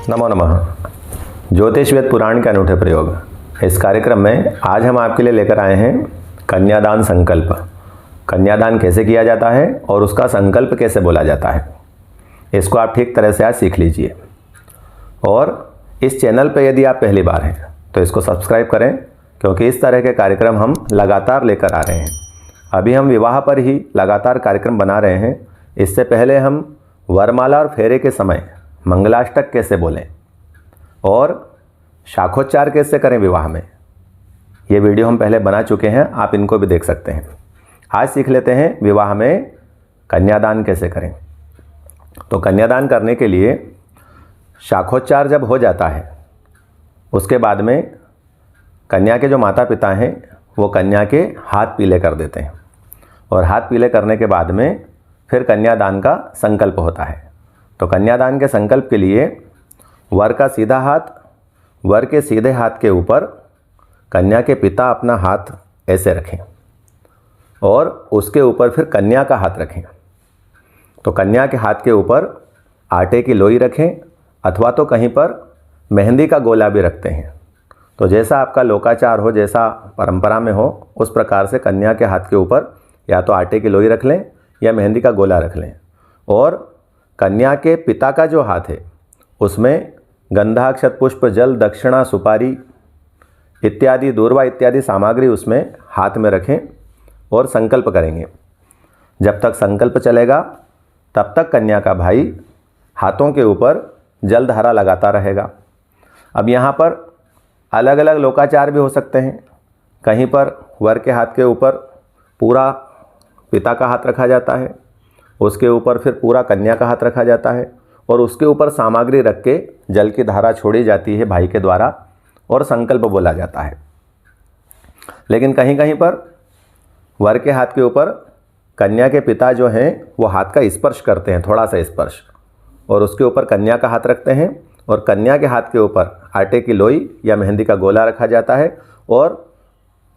नमो नमः। ज्योतिष वेद पुराण के अनूठे प्रयोग। इस कार्यक्रम में आज हम आपके लिए लेकर आए हैं कन्यादान संकल्प। कन्यादान कैसे किया जाता है और उसका संकल्प कैसे बोला जाता है, इसको आप ठीक तरह से आज सीख लीजिए। और इस चैनल पर यदि आप पहली बार हैं तो इसको सब्सक्राइब करें, क्योंकि इस तरह के कार्यक्रम हम लगातार लेकर आ रहे हैं। अभी हम विवाह पर ही लगातार कार्यक्रम बना रहे हैं। इससे पहले हम वरमाला और फेरे के समय मंगलाष्टक कैसे बोलें और शाखोच्चार कैसे करें विवाह में, ये वीडियो हम पहले बना चुके हैं, आप इनको भी देख सकते हैं। आज सीख लेते हैं विवाह में कन्यादान कैसे करें। तो कन्यादान करने के लिए शाखोच्चार जब हो जाता है, उसके बाद में कन्या के जो माता पिता हैं वो कन्या के हाथ पीले कर देते हैं, और हाथ पीले करने के बाद में फिर कन्यादान का संकल्प होता है। तो कन्यादान के संकल्प के लिए वर का सीधा हाथ वर के सीधे हाथ के ऊपर कन्या के पिता अपना हाथ ऐसे रखें और उसके ऊपर फिर कन्या का हाथ रखें। तो कन्या के हाथ के ऊपर आटे की लोई रखें, अथवा तो कहीं पर मेहंदी का गोला भी रखते हैं। तो जैसा आपका लोकाचार हो, जैसा परंपरा में हो, उस प्रकार से कन्या के हाथ के ऊपर या तो आटे की लोई रख लें या मेहंदी का गोला रख लें। और कन्या के पिता का जो हाथ है उसमें गंधा, अक्षत, पुष्प, जल, दक्षिणा, सुपारी इत्यादि, दूर्वा इत्यादि सामग्री उसमें हाथ में रखें और संकल्प करेंगे। जब तक संकल्प चलेगा तब तक कन्या का भाई हाथों के ऊपर जलधारा लगाता रहेगा। अब यहाँ पर अलग अलग लोकाचार भी हो सकते हैं। कहीं पर वर के हाथ के ऊपर पूरा पिता का हाथ रखा जाता है, उसके ऊपर फिर पूरा कन्या का हाथ रखा जाता है, और उसके ऊपर सामग्री रख के जल की धारा छोड़ी जाती है भाई के द्वारा और संकल्प बोला जाता है। लेकिन कहीं कहीं पर वर के हाथ के ऊपर कन्या के पिता जो हैं वो हाथ का स्पर्श करते हैं, थोड़ा सा स्पर्श, और उसके ऊपर कन्या का हाथ रखते हैं, और कन्या के हाथ के ऊपर आटे की लोई या मेहंदी का गोला रखा जाता है। और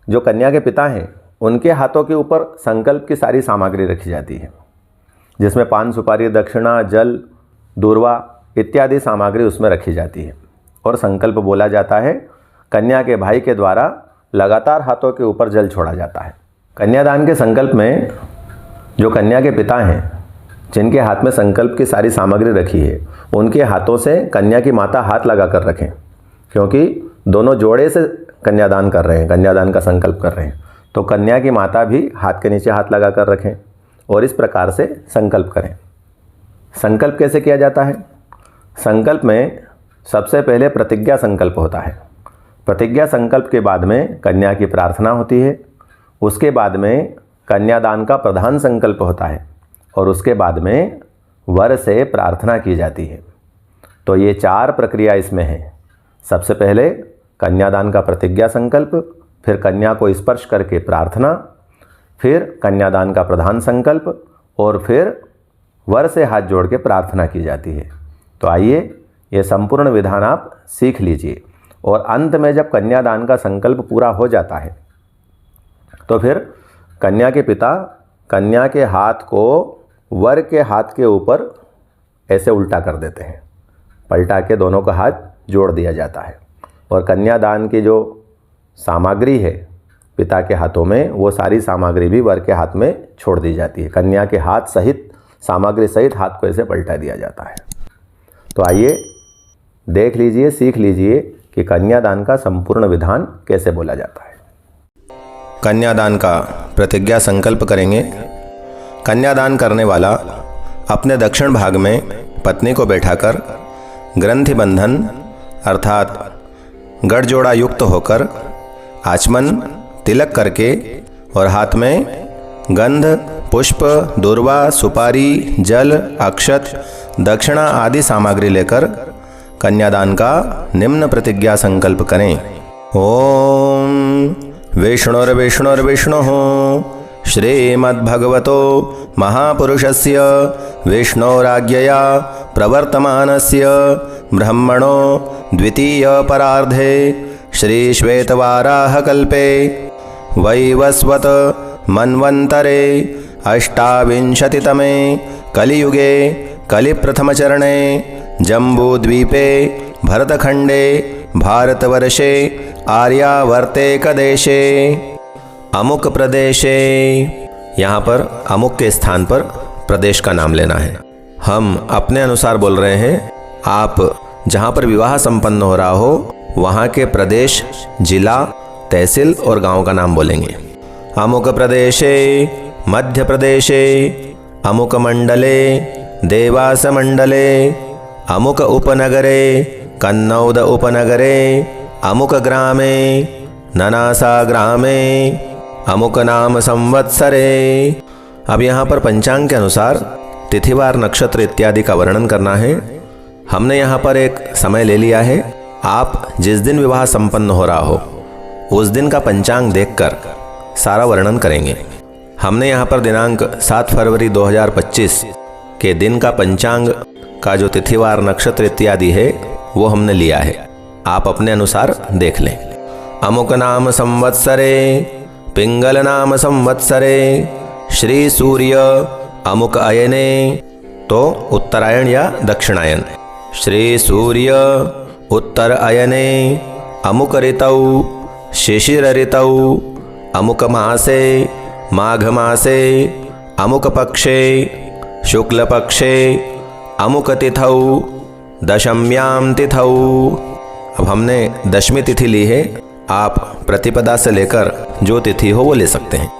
जो कन्या के पिता हैं उनके हाथों के ऊपर संकल्प की सारी सामग्री रखी जाती है, जिसमें पान, सुपारी, दक्षिणा, जल, दूर्वा इत्यादि सामग्री उसमें रखी जाती है, और संकल्प बोला जाता है। कन्या के भाई के द्वारा लगातार हाथों के ऊपर जल छोड़ा जाता है। कन्यादान के संकल्प में जो कन्या के पिता हैं, जिनके हाथ में संकल्प की सारी सामग्री रखी है, उनके हाथों से कन्या की माता हाथ लगा कर रखें, क्योंकि दोनों जोड़े से कन्यादान कर रहे हैं, कन्यादान का संकल्प कर रहे हैं। तो कन्या की माता भी हाथ के नीचे हाथ लगा कर रखें और इस प्रकार से संकल्प करें। संकल्प कैसे किया जाता है? संकल्प में सबसे पहले प्रतिज्ञा संकल्प होता है। प्रतिज्ञा संकल्प के बाद में कन्या की प्रार्थना होती है, उसके बाद में कन्यादान का प्रधान संकल्प होता है, और उसके बाद में वर से प्रार्थना की जाती है। तो ये 4 प्रक्रिया इसमें हैं। सबसे पहले कन्यादान का प्रतिज्ञा संकल्प, फिर कन्या को स्पर्श करके प्रार्थना, फिर कन्यादान का प्रधान संकल्प, और फिर वर से हाथ जोड़ के प्रार्थना की जाती है। तो आइए ये संपूर्ण विधान आप सीख लीजिए, और अंत में जब कन्यादान का संकल्प पूरा हो जाता है तो फिर कन्या के पिता कन्या के हाथ को वर के हाथ के ऊपर ऐसे उल्टा कर देते हैं, पलटा के दोनों का हाथ जोड़ दिया जाता है, और कन्यादान की जो सामग्री है पिता के हाथों में, वो सारी सामग्री भी वर के हाथ में छोड़ दी जाती है। कन्या के हाथ सहित सामग्री सहित हाथ को ऐसे पलटा दिया जाता है। तो आइए देख लीजिए, सीख लीजिए कि कन्यादान का संपूर्ण विधान कैसे बोला जाता है। कन्यादान का प्रतिज्ञा संकल्प करेंगे। कन्यादान करने वाला अपने दक्षिण भाग में पत्नी को बैठाकर ग्रंथि बंधन अर्थात गठजोड़ा युक्त होकर आचमन तिलक करके और हाथ में गंध, पुष्प, दूर्वा, सुपारी, जल, अक्षत, दक्षिणा आदि सामग्री लेकर कन्यादान का निम्न प्रतिज्ञा संकल्प करें। ओम विष्णुर्विष्णुर्विष्णुः श्रीमद्भगवतो महापुरुषस्य विष्णोराज्ञया प्रवर्तमानस्य ब्रह्मणो द्वितीयपरार्धे श्रीश्वेतवाराहकल्पे वैवस्वत मन्वन्तरे अष्टाविंशतितमे कलियुगे कलिप्रथमचरणे जम्बूद्वीपे भरतखंडे भारतवर्षे आर्यावर्तेकदेशे अमुक प्रदेशे। यहाँ पर अमुक के स्थान पर प्रदेश का नाम लेना है। हम अपने अनुसार बोल रहे हैं, आप जहाँ पर विवाह संपन्न हो रहा हो वहाँ के प्रदेश, जिला, तहसील और गांव का नाम बोलेंगे। अमुक प्रदेशे मध्य प्रदेशे अमुक मंडले देवास मंडले अमुक उपनगरे कन्नौद उपनगरे अमुक ग्रामे ननासा ग्रामे अमुक नाम संवत्सरे। अब यहाँ पर पंचांग के अनुसार तिथिवार नक्षत्र इत्यादि का वर्णन करना है। हमने यहाँ पर एक समय ले लिया है। आप जिस दिन विवाह संपन्न हो रहा हो उस दिन का पंचांग देखकर सारा वर्णन करेंगे। हमने यहाँ पर दिनांक 7 फरवरी 2025 के दिन का पंचांग का जो तिथिवार नक्षत्र इत्यादि है वो हमने लिया है। आप अपने अनुसार देख लें। अमुक नाम संवत्सरे पिंगल नाम संवत्सरे श्री सूर्य अमुक अयने, तो उत्तरायण या दक्षिणायन। श्री सूर्य उत्तर अयने अमुक ऋतौ शिशिर ऋतौ अमुक मासे माघ मासे अमुक पक्षे शुक्ल पक्षे अमुक तिथौ दशम्याम तिथौ। अब हमने दशमी तिथि ली है। आप प्रतिपदा से लेकर जो तिथि हो वो ले सकते हैं।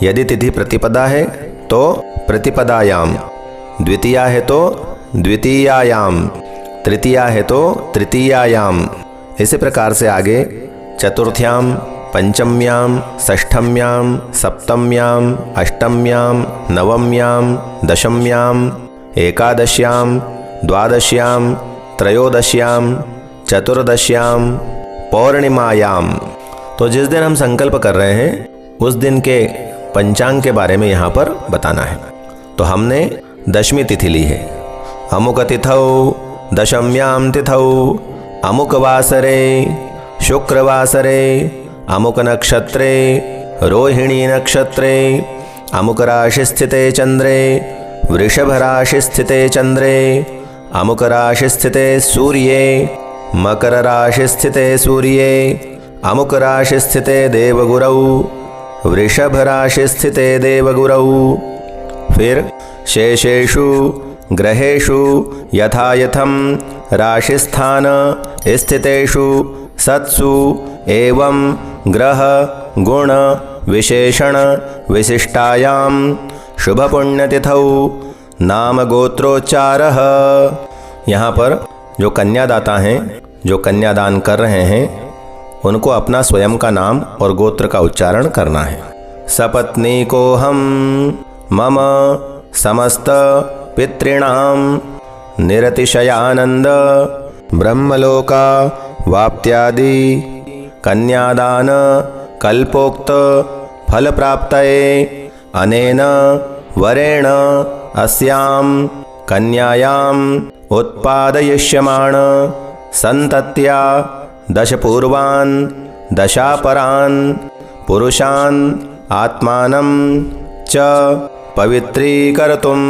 यदि तिथि प्रतिपदा है तो प्रतिपदायाम, द्वितीया है तो द्वितीयायाम, तृतीया है तो तृतीयायाम। इसी प्रकार से आगे चतुर्थ्याम, पंचम्याम, षष्ठम्याम, सप्तम्याम, अष्टम्याम, नवम्याम, दशम्याम, एकादश्याम, द्वादश्याम, त्रयोदश्याम, चतुर्दश्याम, पौर्णिमायाम। तो जिस दिन हम संकल्प कर रहे हैं उस दिन के पंचांग के बारे में यहाँ पर बताना है। तो हमने दशमी तिथि ली है। अमुक तिथौ दशम्याम तिथौ अमुक वासरे शुक्रवासरे अमुक नक्षत्रे रोहिणी नक्षत्रे अमुक राशि स्थिते चंद्रे वृषभ राशि स्थिते चंद्रे अमुक राशि स्थिते सूर्ये मकर राशि स्थिते सूर्ये अमुक राशि स्थिते देवगुरौ वृषभ राशि स्थिते देवगुरौ। फिर शेषेषु ग्रहेषु यथायथं राशिस्थान स्थितेषु सत्सु एवं ग्रह गुण विशेषण विशिष्टायां शुभ पुण्यतिथौ नाम गोत्रोच्चारः। यहाँ पर जो कन्यादाता हैं, जो कन्यादान कर रहे हैं, उनको अपना स्वयं का नाम और गोत्र का उच्चारण करना है। सपत्नी को हम मम समस्त पितॄणां निरतिशयानंद ब्रह्मलोका वाप्त्यादि कन्यादान कल्पोक्त फल प्राप्तये अनेन वरेण अस्यां कन्यायाम् उत्पादयिष्यमाण संतत्या दशपूर्वान् दशापरान् पुरुषान् आत्मानं च पवित्रीकर्तुं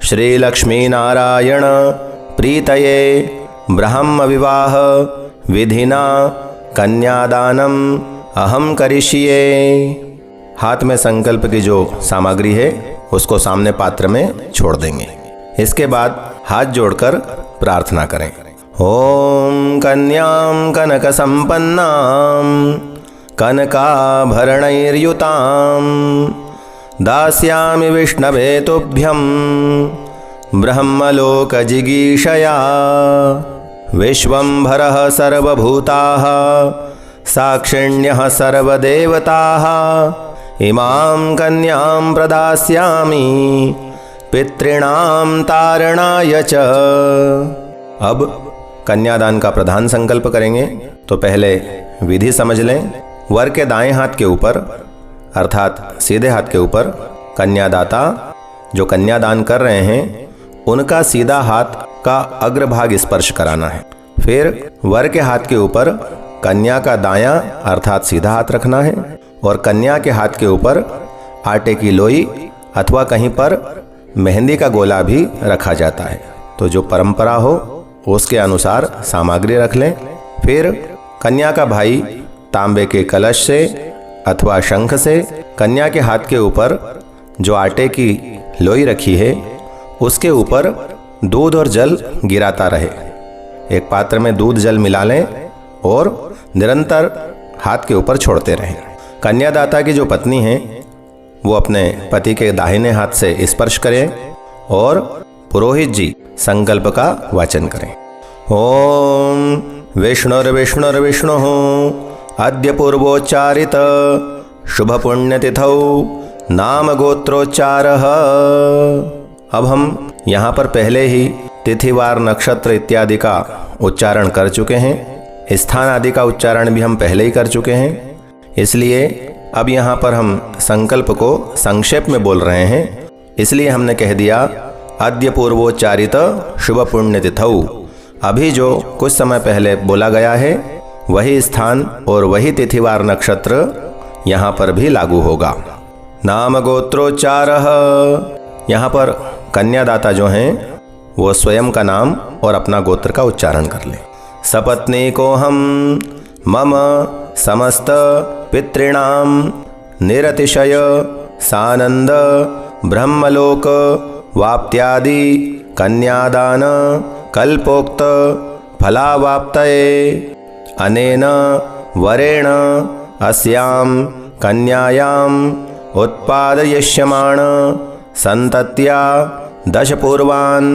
श्रीलक्ष्मीनारायण प्रीतये ब्रह्म विवाह विधिना कन्यादानम अहम करिष्ये। हाथ में संकल्प की जो सामग्री है उसको सामने पात्र में छोड़ देंगे। इसके बाद हाथ जोड़कर प्रार्थना करें। ओम कन्यां कनक संपन्नां कनकाभरणैर्युतां दास्यामि विष्णवे तुभ्यं ब्रह्मलोक जिगीषया। विश्वंभरः सर्वभूताः साक्षिण्यः सर्वदेवताः इमां कन्यां प्रदास्यामि पितॄणां तारणाय च। अब कन्यादान का प्रधान संकल्प करेंगे। तो पहले विधि समझ लें। वर के दाएं हाथ के ऊपर अर्थात सीधे हाथ के ऊपर कन्यादाता जो कन्यादान कर रहे हैं उनका सीधा हाथ का अग्रभाग स्पर्श कराना है। फिर वर के हाथ के ऊपर कन्या का दायां अर्थात सीधा हाथ रखना है और कन्या के हाथ के ऊपर आटे की लोई अथवा कहीं पर मेहंदी का गोला भी रखा जाता है। तो जो परंपरा हो उसके अनुसार सामग्री रख लें। फिर कन्या का भाई तांबे के कलश से अथवा शंख से कन्या के हाथ के ऊपर जो आटे की लोई रखी है उसके ऊपर दूध और जल गिराता रहे। एक पात्र में दूध जल मिला लें और निरंतर हाथ के ऊपर छोड़ते रहें। कन्यादाता की जो पत्नी है वो अपने पति के दाहिने हाथ से स्पर्श करें और पुरोहित जी संकल्प का वाचन करें। ओम विष्णुर्विष्णुर्विष्णुः अद्य पूर्वोच्चारित शुभ पुण्यतिथौ नाम गोत्रोच्चारः। अब हम यहाँ पर पहले ही तिथिवार नक्षत्र इत्यादि का उच्चारण कर चुके हैं, स्थान आदि का उच्चारण भी हम पहले ही कर चुके हैं, इसलिए अब यहाँ पर हम संकल्प को संक्षेप में बोल रहे हैं। इसलिए हमने कह दिया अद्य पूर्वोच्चारित शुभ पुण्यतिथौ। अभी जो कुछ समय पहले बोला गया है वही स्थान और वही तिथिवार नक्षत्र यहाँ पर भी लागू होगा। नाम गोत्रोच्चारः, यहाँ पर कन्यादाता जो हैं वो स्वयं का नाम और अपना गोत्र का उच्चारण कर ले। सपत्नी को हम मम समस्त पितॄणाम निरतिशय सानंद ब्रह्मलोक वाप्त्यादि कन्यादान कल्पोक्त फलावाप्तये अनेन वरेण अस्याम कन्यायाम उत्पादयिष्यमाण संतत्या दश पूर्वान्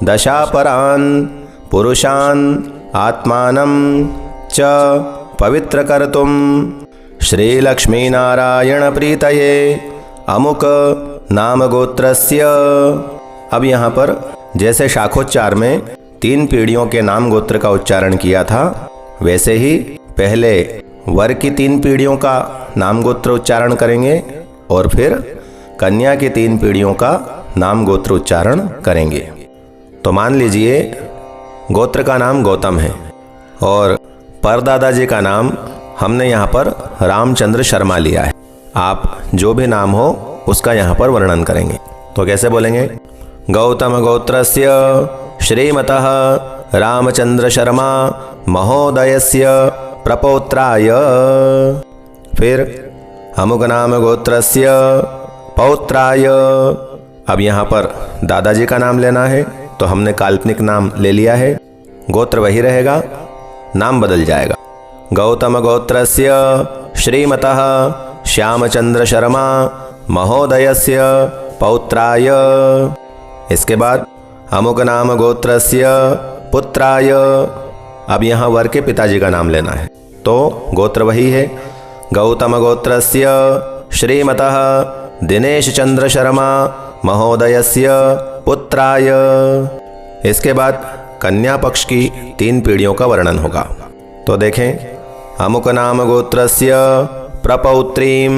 दशापरान् पुरुषान् आत्मानं च पवित्र कर्तुं श्रीलक्ष्मीनारायण प्रीतये अमुक नाम गोत्रस्य। अब यहाँ पर जैसे शाखोच्चार में 3 पीढ़ियों के नाम गोत्र का उच्चारण किया था वैसे ही पहले वर की 3 पीढ़ियों का नाम गोत्र उच्चारण करेंगे और फिर कन्या की 3 पीढ़ियों का नाम गोत्र उच्चारण करेंगे। तो मान लीजिए गोत्र का नाम गौतम है और परदादा जी का नाम हमने यहाँ पर रामचंद्र शर्मा लिया है। आप जो भी नाम हो उसका यहाँ पर वर्णन करेंगे। तो कैसे बोलेंगे? गौतम गोत्रस्य श्रीमतः रामचंद्र शर्मा महोदयस्य प्रपौत्राय। फिर अमुक नाम गोत्रस्य पौत्राय। अब यहाँ पर दादाजी का नाम लेना है तो हमने काल्पनिक नाम ले लिया है, गोत्र वही रहेगा, नाम बदल जाएगा। गौतम गोत्रस्य श्रीमतः श्यामचंद्र शर्मा महोदयस्य पौत्राय। इसके बाद अमुक नाम गोत्रस्य पुत्राय। अब यहाँ वर के पिताजी का नाम लेना है तो गोत्र वही है, गौतम गोत्रस्य श्रीमतः दिनेश चंद्र शर्मा महोदयस्य पुत्राय। इसके बाद कन्या पक्ष की 3 पीढ़ियों का वर्णन होगा। तो देखें, अमुक नाम गोत्रस्य प्रपौत्रीम।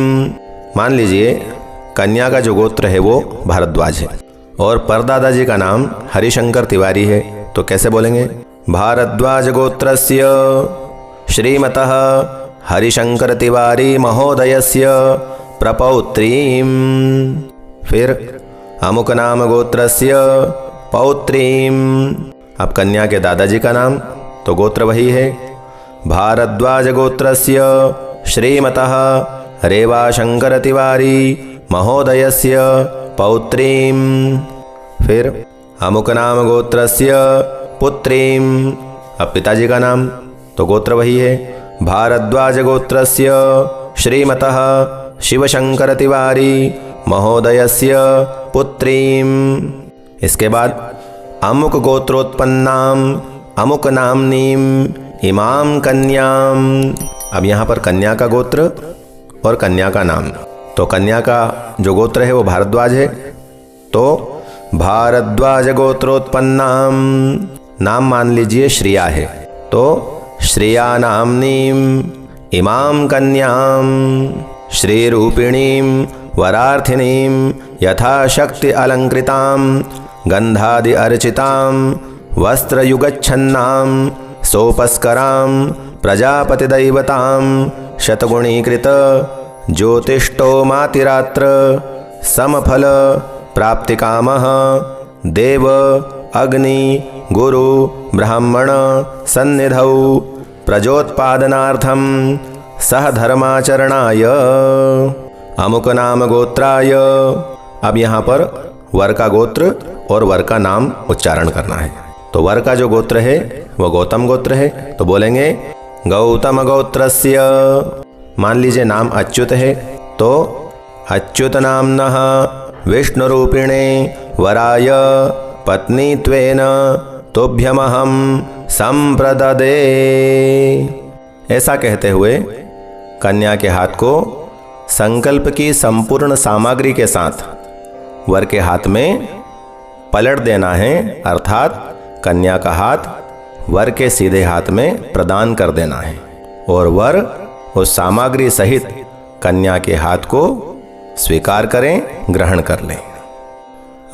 मान लीजिए कन्या का जो गोत्र है वो भारद्वाज है और परदादा जी का नाम हरिशंकर तिवारी है। तो कैसे बोलेंगे? भारद्वाज गोत्रस्य श्रीमतः हरिशंकर तिवारी महोदयस्य प्रपौत्रीम। फिर अमुक नाम गोत्रस्य पौत्रीम। अब कन्या के दादाजी का नाम तो गोत्र वही है, भारद्वाज गोत्रस्य श्रीमतः रेवाशंकर तिवारी महोदयस्य पौत्रीम। फिर अमुक नाम गोत्रस्य पुत्रीम। अब पिताजी का नाम तो गोत्र वही है, भारद्वाज गोत्रस्य श्रीमतः शिवशंकर तिवारी महोदयस्य पुत्रीम। इसके बाद अमुक गोत्रोत्पन्नाम अमुक नामनीम इमाम कन्याम। अब यहाँ पर कन्या का गोत्र और कन्या का नाम। तो कन्या का जो गोत्र है वो भारद्वाज है तो भारद्वाज गोत्रोत्पन्नाम। नाम मान लीजिए श्रिया है तो श्रिया नामनीम इमाम कन्याम श्रीरूपिणीम वरार्थिनीम यथाशक्ति अलंकृताम गंधादि अर्चिताम वस्त्रयुगच्छन्नाम सोपस्कराम प्रजापतिदैवताम शतगुणीकृत ज्योतिष्टोमातिरात्र समफल प्राप्तिकामः देव अग्नि गुरु ब्राह्मण सन्निधौ प्रजोत्पादनार्थम सह धर्माचरणाय अमुक नाम गोत्राय। अब यहाँ पर वर का गोत्र और वर का नाम उच्चारण करना है। तो वर का जो गोत्र है वह गौतम गोत्र है, तो बोलेंगे गौतम गोत्रस्य। मान लीजिए नाम अच्युत है, तो अच्युत नाम्नः विष्णुरूपिणे वराय पत्नीत्वेन तुभ्यमहं संप्रददे। ऐसा कहते हुए कन्या के हाथ को संकल्प की संपूर्ण सामग्री के साथ वर के हाथ में पलट देना है, अर्थात कन्या का हाथ वर के सीधे हाथ में प्रदान कर देना है और वर उस सामग्री सहित कन्या के हाथ को स्वीकार करें, ग्रहण कर लें।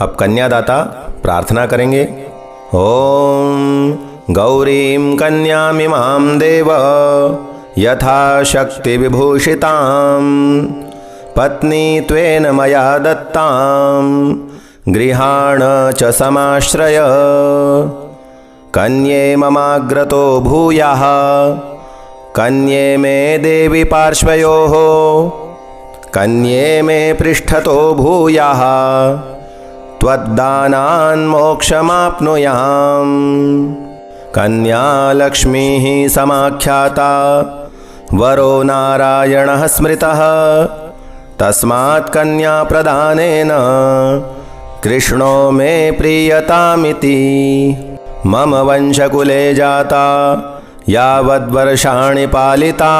अब कन्यादाता प्रार्थना करेंगे। ओम गौरीं कन्यामिमां देव यथाशक्ति विभूषितां पत्नीत्वेन मया दत्तां गृहाण च समाश्रय। कन्ये ममाग्रतो भूयाः कन्ये मे देवी पार्श्वयोः कन्ये मे पृष्ठतो भूयाः त्वद्दानान् मोक्षमाप्नुयाम्। कन्या लक्ष्मीः समाख्याता वरो नारायणः स्मृतः तस्मात् कन्या प्रदानेन कृष्णो मे प्रीयतामिति। मम वंशकुले जाता यावद्वर्षाणि पालिता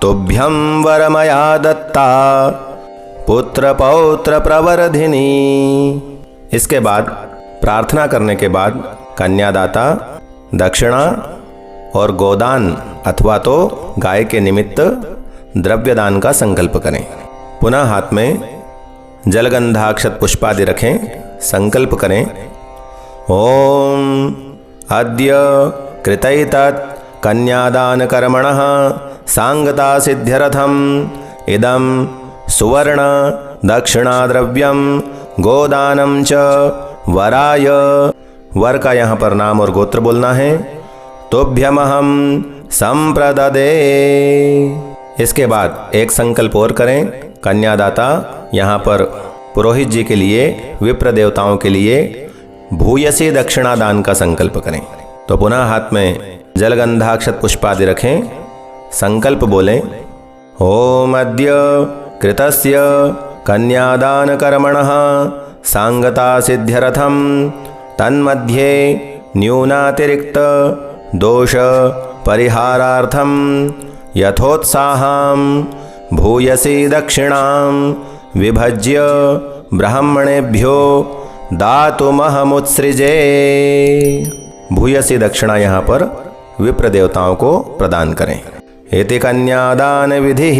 तुभ्यं वरमया दत्ता पुत्र पौत्र प्रवर्धिनी। इसके बाद प्रार्थना करने के बाद कन्यादाता दक्षिणा और गोदान अथवा तो गाय के निमित्त द्रव्यदान का संकल्प करें। पुनः हाथ में जलगंधाक्षत पुष्पादि रखें, संकल्प करें। ओम अद्य कृतैतत् कन्यादान कर्मणः सांगता सिद्ध्यर्थम् इदं सुवर्ण दक्षिणाद्रव्यम गोदानम च वराय। वर का यहाँ पर नाम और गोत्र बोलना है। तुभ्यमहं संप्रददे। इसके बाद एक संकल्प और करें। कन्यादाता यहाँ पर पुरोहित जी के लिए, विप्र देवताओं के लिए भूयसी दक्षिणा दान का संकल्प करें। तो पुनः हाथ में जलगंधाक्षत पुष्पादि रखें, संकल्प बोलें। ओम अद्य कृतस्य कन्यादान कर्मणः सांगता सिद्ध्यर्थम् तन्मध्ये न्यूनातिरिक्त दोष परिहारार्थं यथोत्साहां भूयसी दक्षिणां विभज्य ब्राह्मणेभ्यो दातुमहमुत्सृजे। भूयसी दक्षिणा यहाँ पर विप्र देवताओं को प्रदान करें। इति कन्यादान विधि।